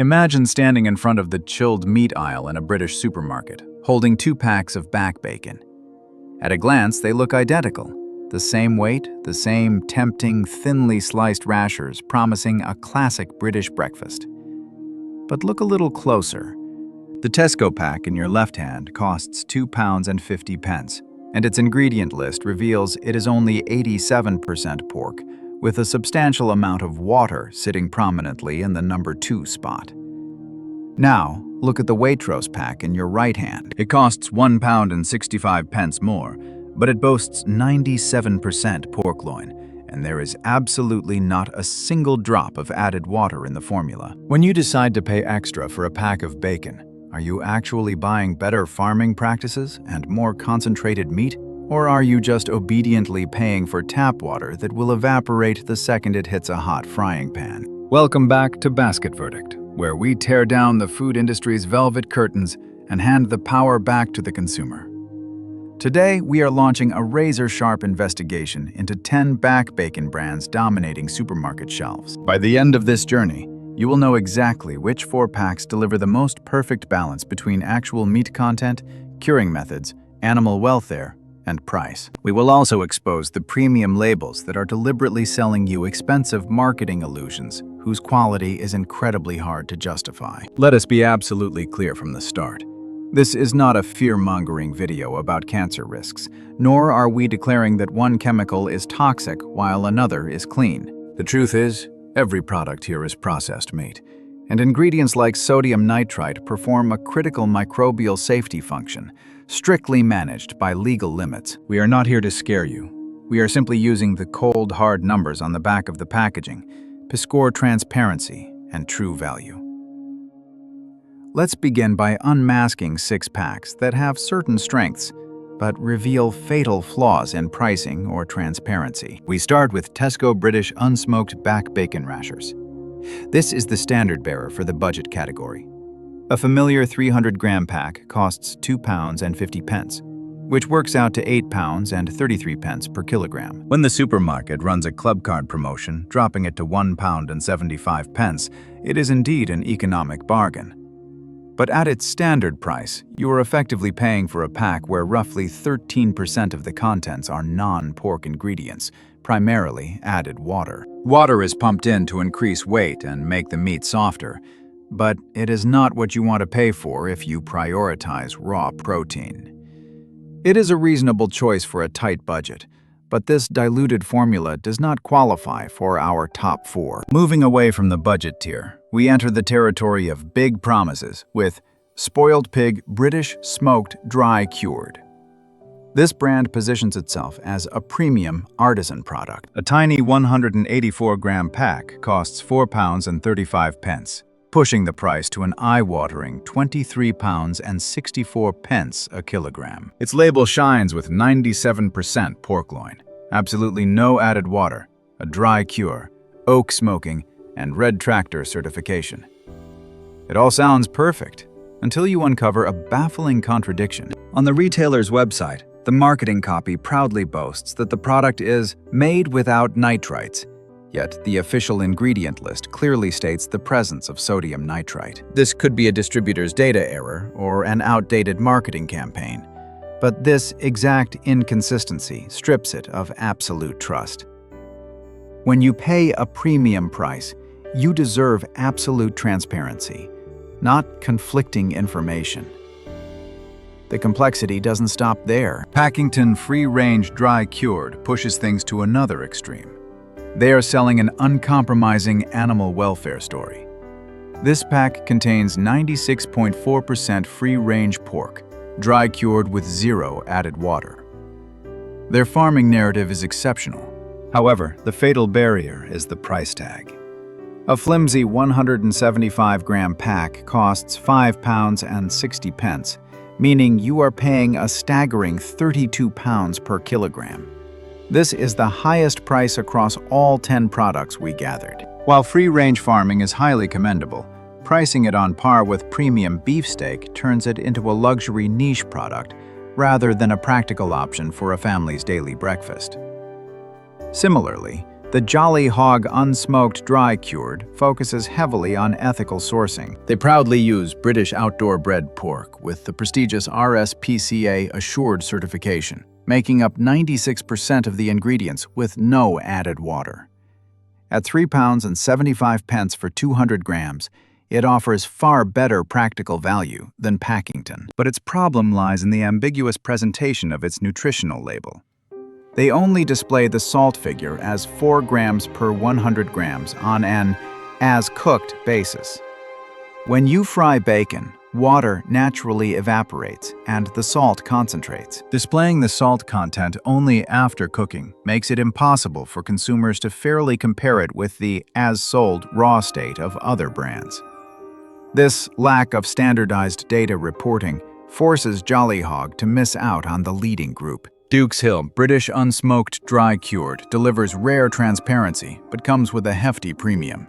Imagine standing in front of the chilled meat aisle in a British supermarket, holding 2 packs of back bacon. At a glance, they look identical. The same weight, the same tempting, thinly sliced rashers promising a classic British breakfast. But look a little closer. The Tesco pack in your left hand costs £2.50, and its ingredient list reveals it is only 87% pork, with a substantial amount of water sitting prominently in the number 2 spot. Now, look at the Waitrose pack in your right hand. It costs £1.65 more, but it boasts 97% pork loin, and there is absolutely not a single drop of added water in the formula. When you decide to pay extra for a pack of bacon, are you actually buying better farming practices and more concentrated meat? Or are you just obediently paying for tap water that will evaporate the second it hits a hot frying pan? Welcome back to Basket Verdict, where we tear down the food industry's velvet curtains and hand the power back to the consumer. Today, we are launching a razor-sharp investigation into 10 back bacon brands dominating supermarket shelves. By the end of this journey, you will know exactly which 4 packs deliver the most perfect balance between actual meat content, curing methods, animal welfare, and price. We will also expose the premium labels that are deliberately selling you expensive marketing illusions whose quality is incredibly hard to justify. Let us be absolutely clear from the start. This is not a fear-mongering video about cancer risks, nor are we declaring that one chemical is toxic while another is clean. The truth is, every product here is processed meat, and ingredients like sodium nitrite perform a critical microbial safety function, strictly managed by legal limits. We are not here to scare you. We are simply using the cold, hard numbers on the back of the packaging to score transparency and true value. Let's begin by unmasking 6 packs that have certain strengths, but reveal fatal flaws in pricing or transparency. We start with Tesco British Unsmoked Back Bacon Rashers. This is the standard bearer for the budget category. A familiar 300-gram pack costs £2.50, which works out to £8.33 per kilogram. When the supermarket runs a club card promotion, dropping it to £1.75, it is indeed an economic bargain. But at its standard price, you are effectively paying for a pack where roughly 13% of the contents are non-pork ingredients, primarily added water. Water is pumped in to increase weight and make the meat softer, but it is not what you want to pay for if you prioritize raw protein. It is a reasonable choice for a tight budget, but this diluted formula does not qualify for our top 4. Moving away from the budget tier, we enter the territory of big promises with Spoiltpig British Smoked Dry Cured. This brand positions itself as a premium artisan product. A tiny 184-gram pack costs £4.35, pushing the price to an eye-watering £23.64 a kilogram. Its label shines with 97% pork loin, absolutely no added water, a dry cure, oak smoking, and Red Tractor certification. It all sounds perfect until you uncover a baffling contradiction. On the retailer's website, the marketing copy proudly boasts that the product is made without nitrites, yet the official ingredient list clearly states the presence of sodium nitrite. This could be a distributor's data error or an outdated marketing campaign, but this exact inconsistency strips it of absolute trust. When you pay a premium price, you deserve absolute transparency, not conflicting information. The complexity doesn't stop there. Packington Free-Range Dry Cured pushes things to another extreme. They are selling an uncompromising animal welfare story. This pack contains 96.4% free-range pork, dry cured with 0 added water. Their farming narrative is exceptional. However, the fatal barrier is the price tag. A flimsy 175-gram pack costs £5.60, meaning you are paying a staggering £32 per kilogram. This is the highest price across all 10 products we gathered. While free-range farming is highly commendable, pricing it on par with premium beefsteak turns it into a luxury niche product rather than a practical option for a family's daily breakfast. Similarly, The Jolly Hog Unsmoked Dry Cured focuses heavily on ethical sourcing. They proudly use British outdoor-bred pork with the prestigious RSPCA Assured certification, making up 96% of the ingredients with no added water. At £3.75 for 200 grams, it offers far better practical value than Packington. But its problem lies in the ambiguous presentation of its nutritional label. They only display the salt figure as 4 grams per 100 grams on an as-cooked basis. When you fry bacon, water naturally evaporates and the salt concentrates. Displaying the salt content only after cooking makes it impossible for consumers to fairly compare it with the as-sold raw state of other brands. This lack of standardized data reporting forces Jolly Hog to miss out on the leading group. DukesHill British Unsmoked Dry Cured delivers rare transparency but comes with a hefty premium.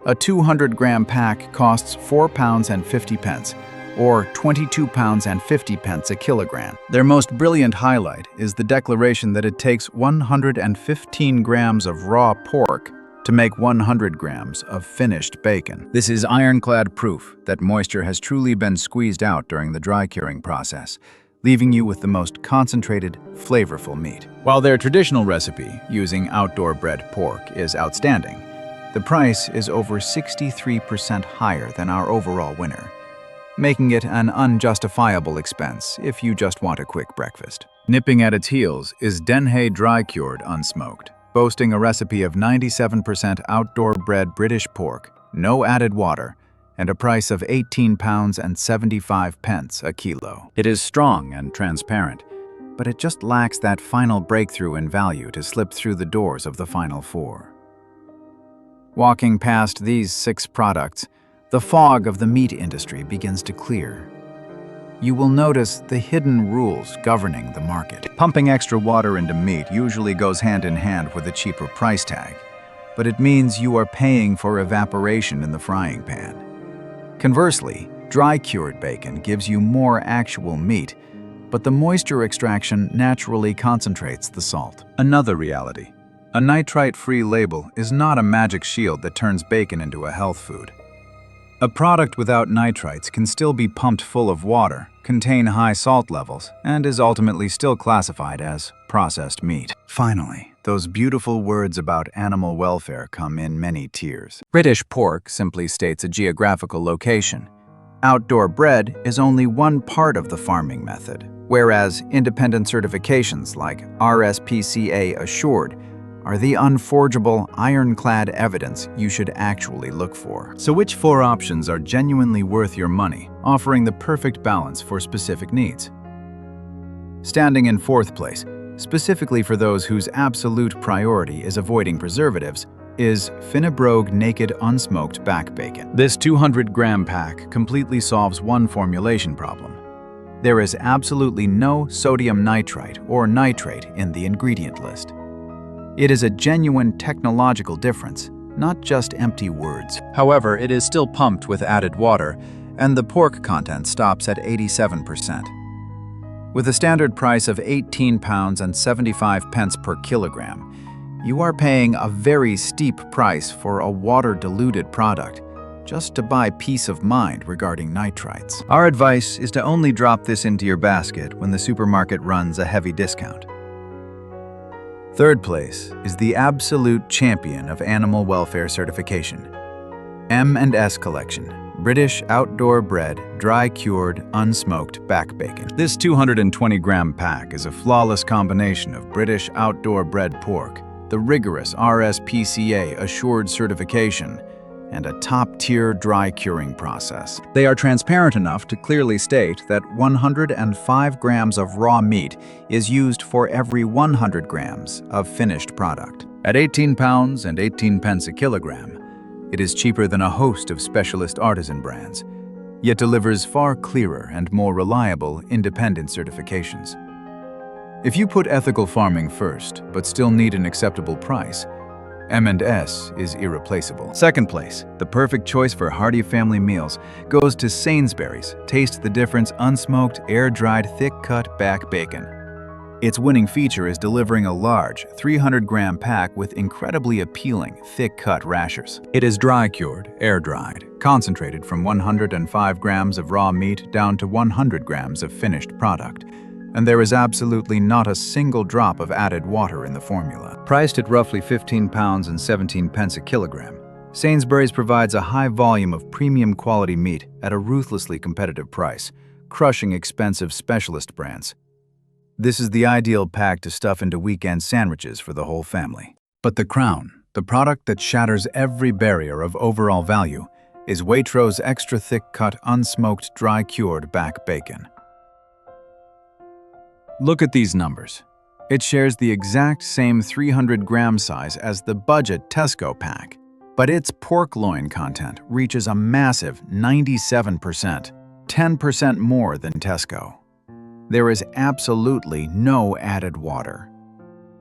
A 200-gram pack costs £4.50 or £22.50 a kilogram. Their most brilliant highlight is the declaration that it takes 115 grams of raw pork to make 100 grams of finished bacon. This is ironclad proof that moisture has truly been squeezed out during the dry curing process, leaving you with the most concentrated, flavorful meat. While their traditional recipe, using outdoor-bred pork, is outstanding, the price is over 63% higher than our overall winner, making it an unjustifiable expense if you just want a quick breakfast. Nipping at its heels is Denhay Dry Cured Unsmoked, boasting a recipe of 97% outdoor-bred British pork, no added water, and a price of £18.75 a kilo. It is strong and transparent, but it just lacks that final breakthrough in value to slip through the doors of the final 4. Walking past these 6 products, the fog of the meat industry begins to clear. You will notice the hidden rules governing the market. Pumping extra water into meat usually goes hand in hand with a cheaper price tag, but it means you are paying for evaporation in the frying pan. Conversely, dry-cured bacon gives you more actual meat, but the moisture extraction naturally concentrates the salt. Another reality. A nitrite-free label is not a magic shield that turns bacon into a health food. A product without nitrites can still be pumped full of water, contain high salt levels, and is ultimately still classified as processed meat. Finally, those beautiful words about animal welfare come in many tiers. British pork simply states a geographical location. Outdoor bred is only one part of the farming method, whereas independent certifications like RSPCA Assured are the unforgeable, ironclad evidence you should actually look for. So which 4 options are genuinely worth your money, offering the perfect balance for specific needs? Standing in 4th place, specifically for those whose absolute priority is avoiding preservatives, is Finnebrogue Naked Unsmoked Back Bacon. This 200-gram pack completely solves one formulation problem. There is absolutely no sodium nitrite or nitrate in the ingredient list. It is a genuine technological difference, not just empty words. However, it is still pumped with added water, and the pork content stops at 87%. With a standard price of £18.75 per kilogram, you are paying a very steep price for a water-diluted product just to buy peace of mind regarding nitrites. Our advice is to only drop this into your basket when the supermarket runs a heavy discount. 3rd place is the absolute champion of animal welfare certification, M&S Collection. British outdoor-bred, dry-cured, unsmoked back bacon. This 220-gram pack is a flawless combination of British outdoor-bred pork, the rigorous RSPCA Assured certification, and a top-tier dry curing process. They are transparent enough to clearly state that 105 grams of raw meat is used for every 100 grams of finished product. At £18.18 a kilogram, it is cheaper than a host of specialist artisan brands, yet delivers far clearer and more reliable independent certifications. If you put ethical farming first, but still need an acceptable price, M&S is irreplaceable. 2nd place, the perfect choice for hearty family meals, goes to Sainsbury's Taste the Difference Unsmoked, Air-Dried, Thick-Cut Back Bacon. Its winning feature is delivering a large, 300-gram pack with incredibly appealing, thick-cut rashers. It is dry-cured, air-dried, concentrated from 105 grams of raw meat down to 100 grams of finished product, and there is absolutely not a single drop of added water in the formula. Priced at roughly £15 and 17 pence a kilogram, Sainsbury's provides a high volume of premium quality meat at a ruthlessly competitive price, crushing expensive specialist brands. This is the ideal pack to stuff into weekend sandwiches for the whole family. But the crown, the product that shatters every barrier of overall value, is Waitrose extra thick-cut, unsmoked, dry-cured back bacon. Look at these numbers. It shares the exact same 300-gram size as the budget Tesco pack, but its pork loin content reaches a massive 97%, 10% more than Tesco. There is absolutely no added water.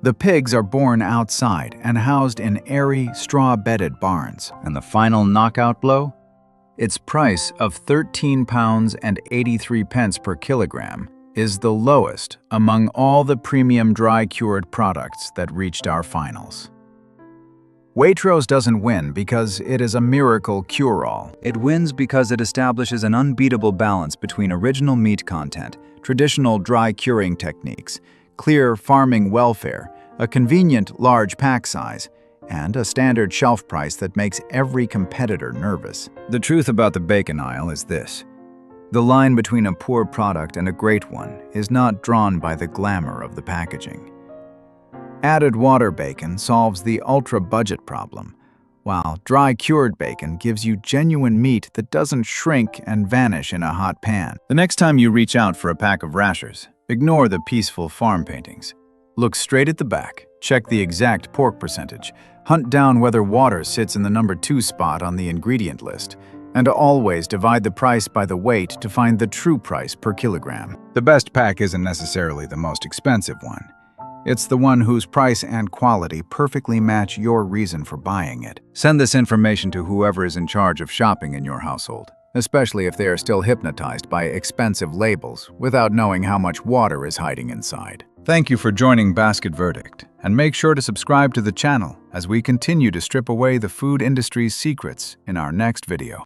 The pigs are born outside and housed in airy, straw-bedded barns. And the final knockout blow? Its price of £13 and 83 pence per kilogram is the lowest among all the premium dry-cured products that reached our finals. Waitrose doesn't win because it is a miracle cure-all. It wins because it establishes an unbeatable balance between original meat content, traditional dry curing techniques, clear farming welfare, a convenient large pack size, and a standard shelf price that makes every competitor nervous. The truth about the bacon aisle is this: the line between a poor product and a great one is not drawn by the glamour of the packaging. Added water bacon solves the ultra-budget problem, while dry-cured bacon gives you genuine meat that doesn't shrink and vanish in a hot pan. The next time you reach out for a pack of rashers, ignore the peaceful farm paintings. Look straight at the back, check the exact pork percentage, hunt down whether water sits in the number 2 spot on the ingredient list, and always divide the price by the weight to find the true price per kilogram. The best pack isn't necessarily the most expensive one. It's the one whose price and quality perfectly match your reason for buying it. Send this information to whoever is in charge of shopping in your household, especially if they are still hypnotized by expensive labels without knowing how much water is hiding inside. Thank you for joining Basket Verdict, and make sure to subscribe to the channel as we continue to strip away the food industry's secrets in our next video.